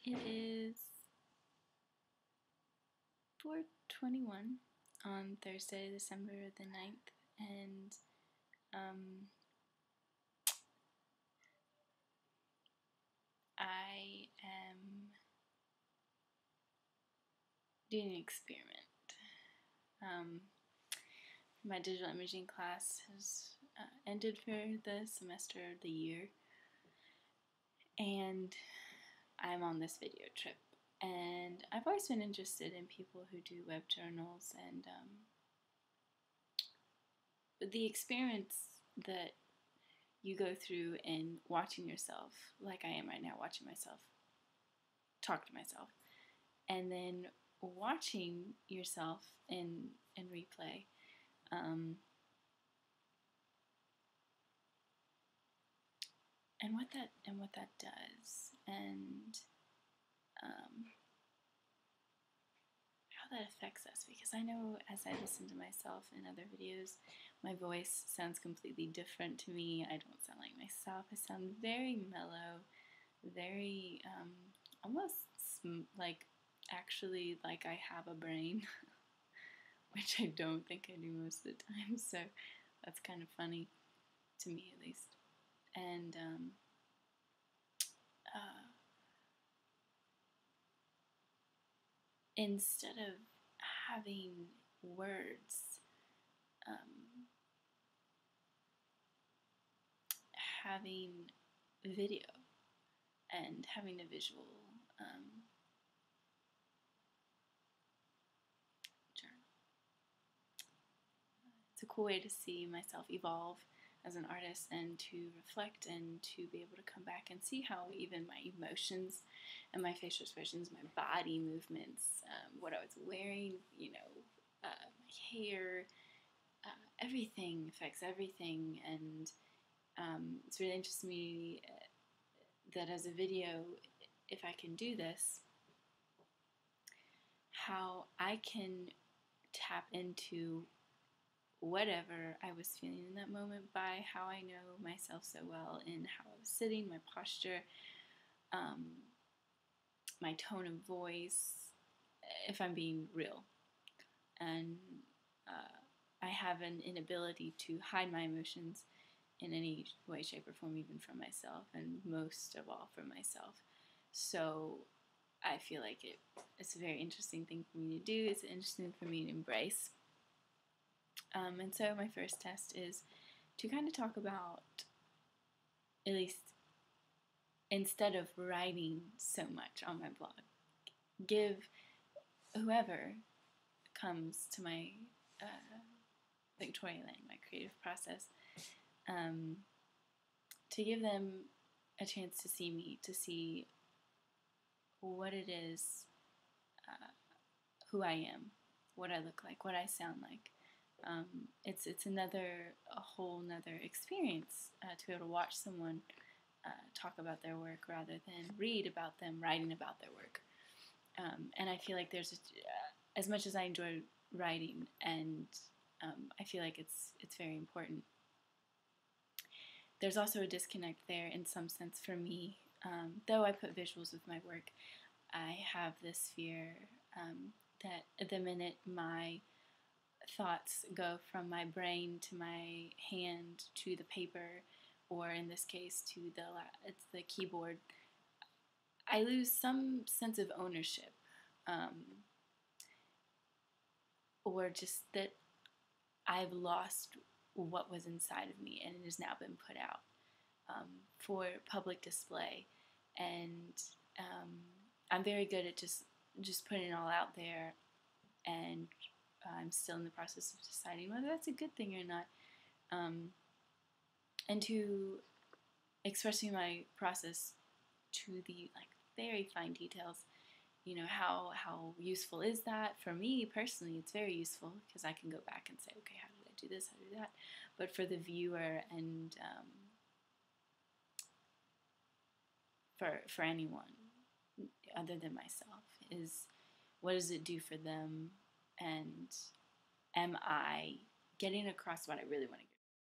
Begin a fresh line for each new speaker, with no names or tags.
It is 4:21 on Thursday, December the 9th, and I am doing an experiment. My digital imaging class has ended for the semester, the year, and I'm on this video trip. And I've always been interested in people who do web journals, and the experience that you go through in watching yourself, like I am right now, watching myself talk to myself, and then watching yourself in replay. And what that does, and how that affects us, because I know as I listen to myself in other videos, my voice sounds completely different to me. I don't sound like myself. I sound very mellow, very almost like actually like I have a brain, which I don't think I do most of the time. So that's kind of funny to me, at least. And instead of having words, having video and having a visual journal. It's a cool way to see myself evolve as an artist, and to reflect, and to be able to come back and see how even my emotions and my facial expressions, my body movements, what I was wearing, my hair, everything affects everything. And it's really interesting to me that as a video, if I can do this, how I can tap into whatever I was feeling in that moment by how I know myself so well, in how I was sitting, my posture, my tone of voice, if I'm being real. And I have an inability to hide my emotions in any way, shape, or form, even from myself, and most of all from myself. So I feel like it's a very interesting thing for me to do. It's interesting for me to embrace. And so my first test is to kind of talk about, at least instead of writing so much on my blog, give whoever comes to my Victoria Lane, my creative process, to give them a chance to see me, to see what it is, who I am, what I look like, what I sound like. It's a whole nother experience to be able to watch someone talk about their work rather than read about them writing about their work. And I feel like there's as much as I enjoy writing, and I feel like it's very important, there's also a disconnect there in some sense for me. Though I put visuals with my work, I have this fear that the minute my thoughts go from my brain to my hand to the paper, or in this case to the keyboard, I lose some sense of ownership, or just that I've lost what was inside of me, and it has now been put out for public display. And I'm very good at just putting it all out there, and I'm still in the process of deciding whether that's a good thing or not, and to expressing my process to the very fine details. How useful is that? For me personally, it's very useful, because I can go back and say, okay, how did I do this, how did I do that? But for the viewer, and for anyone other than myself, is what does it do for them, and am I getting across what I really want to